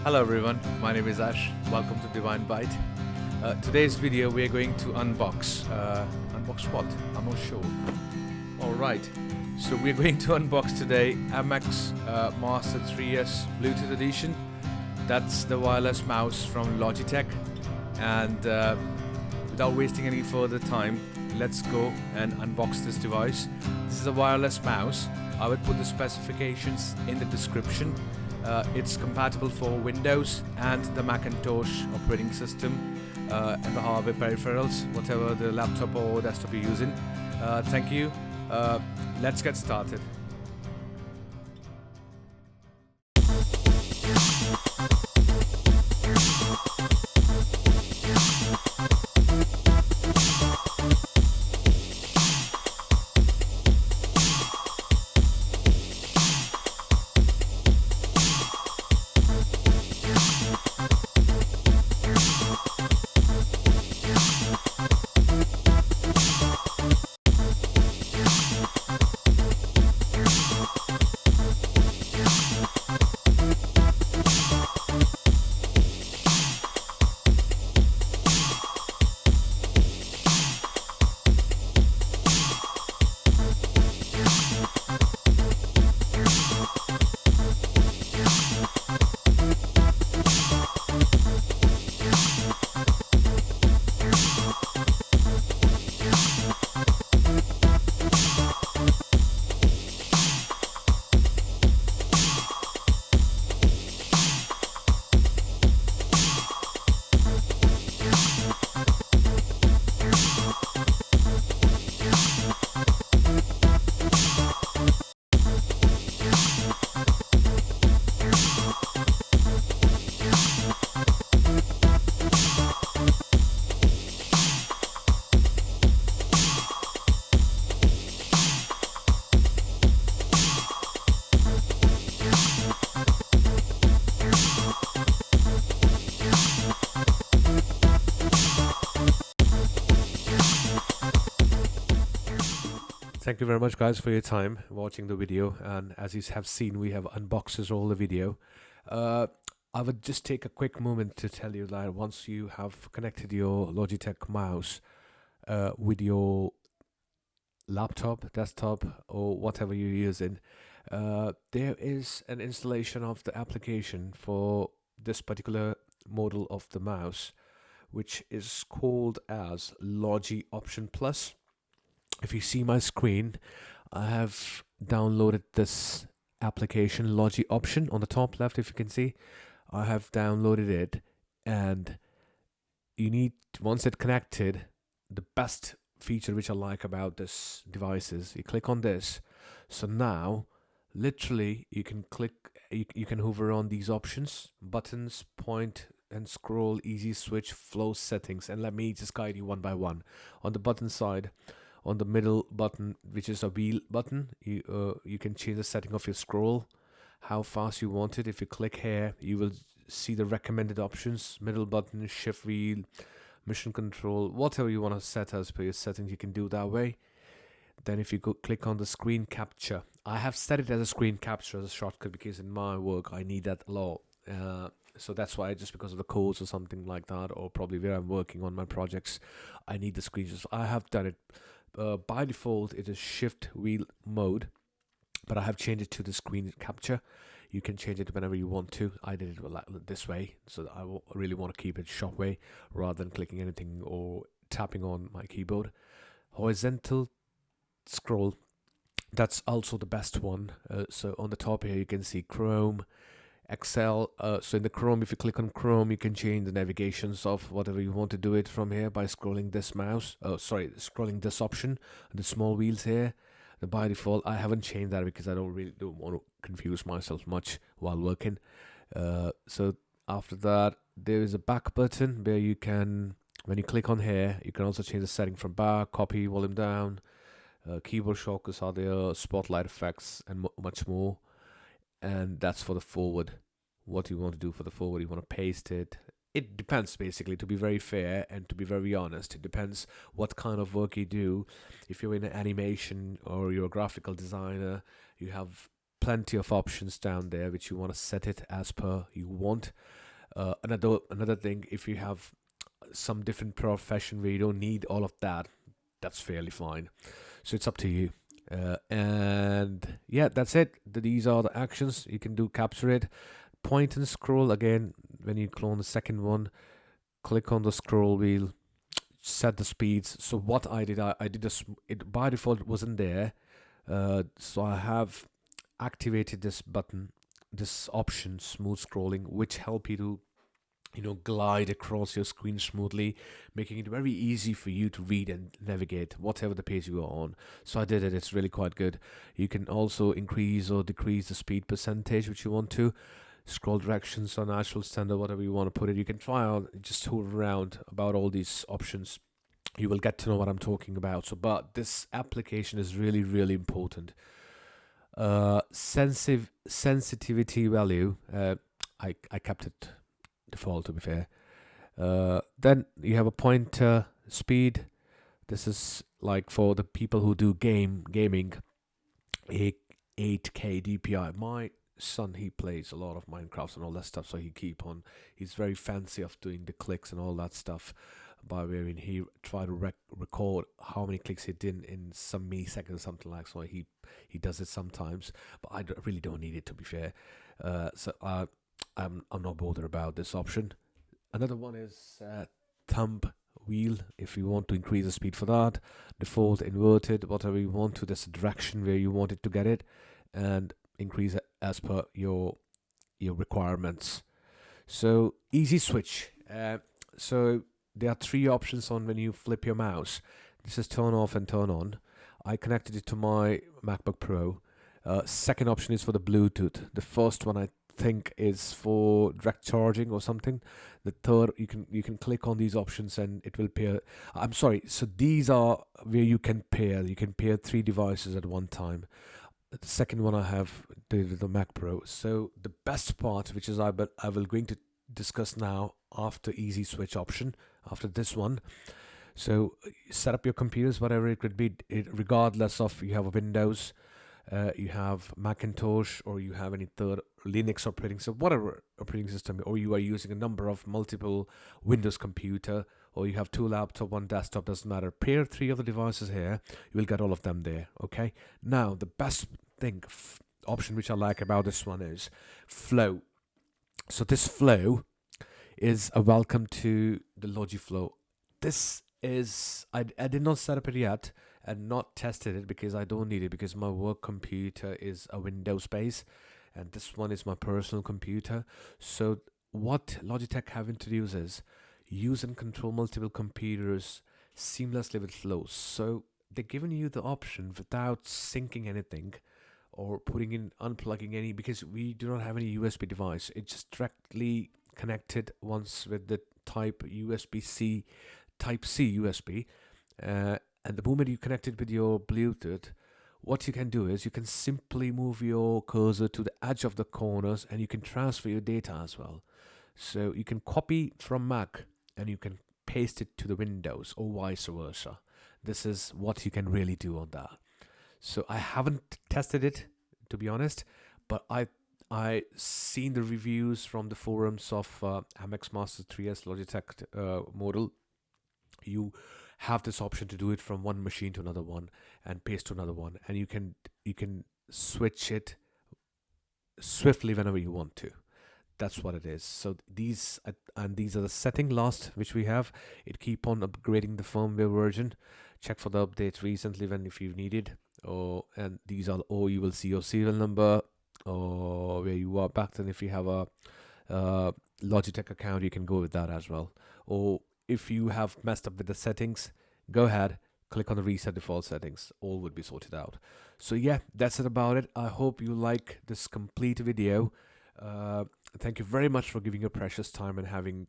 Hello everyone, my name is Ash. Welcome to Divine Byte. Today's video we are going to unbox. Unbox what? I'm not sure. Alright, so we're going to unbox today MX Master 3S Bluetooth Edition. That's the wireless mouse from Logitech. And without wasting any further time, let's go and unbox this device. This is a wireless mouse. I would put the specifications in the description. It's compatible for Windows and the Macintosh operating system and the hardware peripherals, whatever the laptop or desktop you're using. Thank you. Let's get started. Thank you very much guys for your time watching the video, and as you have seen we have unboxed all the video. I would just take a quick moment to tell you that once you have connected your Logitech mouse with your laptop, desktop or whatever you're using, there is an installation of the application for this particular model of the mouse, which is called as Logi Option Plus. If you see my screen, I have downloaded this application Logi Option on the top left. If you can see, I have downloaded it, and you need, once it connected, the best feature which I like about this device is you click on this. So now literally you can click, you can hover on these options, buttons, point and scroll, easy switch, flow settings, and let me just guide you one by one. On the button side, on the middle button, which is a wheel button, you can change the setting of your scroll, how fast you want it. If you click here, you will see the recommended options. Middle button, shift wheel, mission control, whatever you want to set as per your settings, you can do that way. Then if you go click on the screen capture, I have set it as a screen capture as a shortcut because in my work I need that a lot. So that's why, just because of the codes or something like that, or probably where I'm working on my projects, I need the screen. So I have done it. By default it is shift wheel mode, but I have changed it to the screen capture. You can change it whenever you want to. I did it this way, so I really want to keep it short way rather than clicking anything or tapping on my keyboard. Horizontal scroll, that's also the best one. So on the top here you can see Chrome, Excel. So in the Chrome, if you click on Chrome, you can change the navigations of whatever you want to do it from here by scrolling this scrolling this option, the small wheels here. By default, I haven't changed that because I don't want to confuse myself much while working. So after that, there is a back button where you can, when you click on here, you can also change the setting from back, copy, volume down, keyboard shortcuts are there, spotlight effects, and much more. And that's for the forward. What you want to do for the forward, you want to paste it. it depends basically, to be very fair and to be very honest. It depends what kind of work you do. If you're in animation or you're a graphical designer, you have plenty of options down there which you want to set it as per you want. Another thing, if you have some different profession where you don't need all of that, that's fairly fine. So it's up to you. And yeah, that's it. These are the actions you can do. Capture it, point and scroll again. When you clone the second one, click on the scroll wheel, set the speeds. So what I did, I did this. It by default wasn't there, so I have activated this button, this option, smooth scrolling, which help you to glide across your screen smoothly, making it very easy for you to read and navigate whatever the page you are on. So I did it. It's really quite good. You can also increase or decrease the speed percentage which you want to. Scroll directions or natural standard, whatever you want to put it. You can try out, just hover around about all these options. You will get to know what I'm talking about. So, but this application is really, really important. Sensitivity value, I kept it default, to be fair. Then you have a pointer speed. This is like for the people who do gaming, 8K DPI. My son, he plays a lot of Minecraft and all that stuff, so he's very fancy of doing the clicks and all that stuff, by wherein he try to record how many clicks he did in some milliseconds or something like. So he does it sometimes, but I really don't need it, to be fair. I'm not bothered about this option. Another one is thumb wheel. If you want to increase the speed for that, default, inverted, whatever you want to. There's a direction where you want it to get it, and increase it as per your requirements. So easy switch. So there are three options on when you flip your mouse. This is turn off and turn on. I connected it to my MacBook Pro. Second option is for the Bluetooth. The first one I think is for direct charging or something. The third, you can click on these options and it will pair. I'm sorry. So these are where you can pair. You can pair three devices at one time. The second one I have the Mac Pro. So the best part, which is I will going to discuss now after easy switch option, after this one. So set up your computers, whatever it could be, regardless of you have a Windows, you have Macintosh, or you have any third Linux operating system, whatever operating system, or you are using a number of multiple Windows computer, or you have two laptop, one desktop, doesn't matter. Pair three of the devices here, you will get all of them there. Okay. Now the best thing option which I like about this one is flow. So this flow is a welcome to the Logi Flow. This is I did not set up it yet and not tested it because I don't need it, because my work computer is a Windows base and this one is my personal computer. So what Logitech have introduced is use and control multiple computers seamlessly with Flow. So they're giving you the option without syncing anything or unplugging any, because we do not have any USB device. It's just directly connected once with the Type C USB. And the moment you connect it with your Bluetooth, what you can do is you can simply move your cursor to the edge of the corners and you can transfer your data as well. So you can copy from Mac and you can paste it to the Windows or vice versa. This is what you can really do on that. So I haven't tested it, to be honest, but I seen the reviews from the forums of MX Master 3S Logitech model. You have this option to do it from one machine to another one and paste to another one, and you can switch it swiftly whenever you want to. That's what it is. So these are the setting last which we have. It keep on upgrading the firmware version. Check for the updates recently if you needed. And these are, or you will see your serial number or where you are back then. If you have a Logitech account, you can go with that as well. Or if you have messed up with the settings, go ahead, click on the reset default settings. All would be sorted out. So yeah, that's it about it. I hope you like this complete video. Thank you very much for giving your precious time and having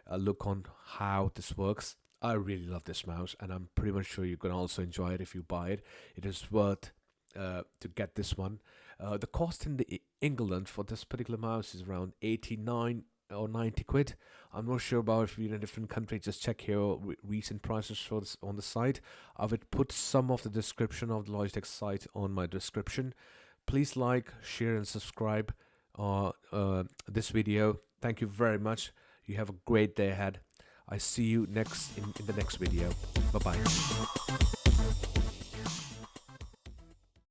a look on how this works. I really love this mouse, and I'm pretty much sure you can also enjoy it if you buy it. It is worth to get this one. The cost in England for this particular mouse is around 89 or 90 quid. I'm not sure about if you're in a different country. Just check your recent prices for this on the site. I would put some of the description of the Logitech site on my description. Please like, share, and subscribe this video. Thank you very much. You have a great day ahead. I see you in the next video. Bye bye.